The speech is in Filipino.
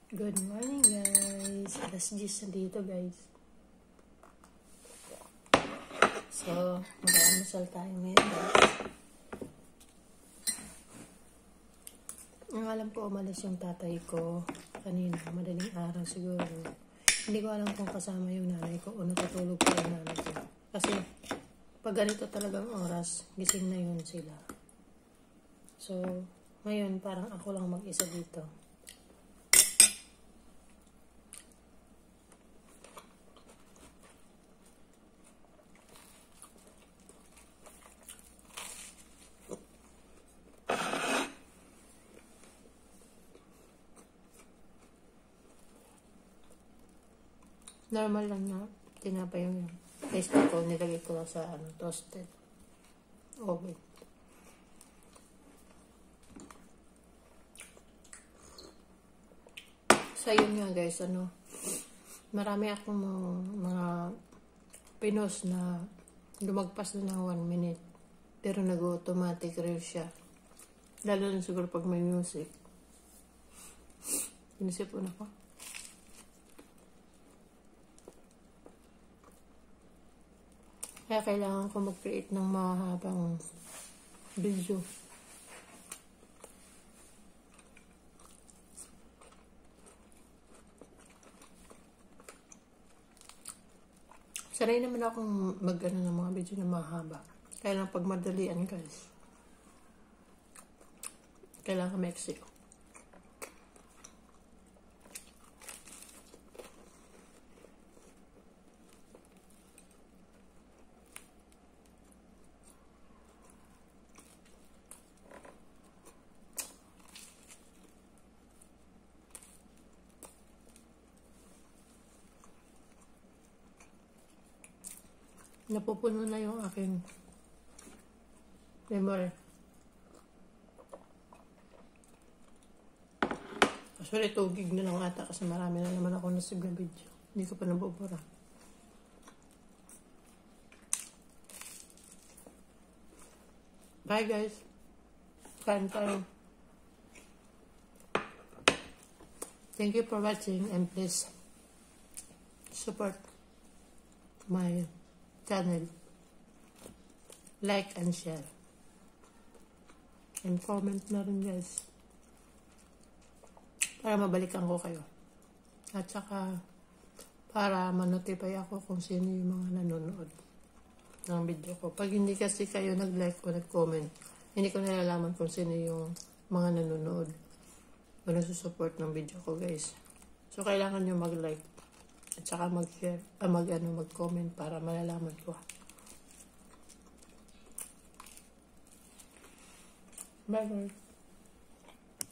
Good morning guys. Alas 10 na dito guys. So, mag-almusal tayo ngayon guys. Ang alam ko umalis yung tatay ko kanina, madaling araw siguro. Hindi ko alam kung kasama yung nanay ko o natutulog pa yung nanay ko. Kasi pag ganito talagang oras, gising na yun sila. So, ngayon parang ako lang mag-isa dito. Normal lang na tinapay yung taste ko, nilagay ko lang sa toasted oven. So yun nga guys, marami akong mga pinos na lumagpas na ng 1 minute pero nag-automatic reel siya, lalo na siguro pag may music. Inisipon ako. Kaya kailangan ko mag-create ng mahabang video. Sanay naman akong mag-ano ng mga video na mahaba. Kaya lang pag madalian guys, kailangan Mexico. Napupuno na yung aking memory. Actually, 2 gig na lang ata kasi marami na naman ako nasave na video. Hindi ko pa nabubura. Bye guys. Kain tayo. Thank you for watching and please support my channel, like and share, and comment na rin guys para mabalikan ko kayo, at saka para ma-notify ako kung sino yung mga nanonood ng video ko. Pag hindi kasi kayo nag-like o nag-comment, hindi ko nalalaman kung sino yung mga nanonood o nagsusupport ng video ko guys. So kailangan nyo mag-like at saka mag-share, mag-comment para malalaman ko. Bye bye.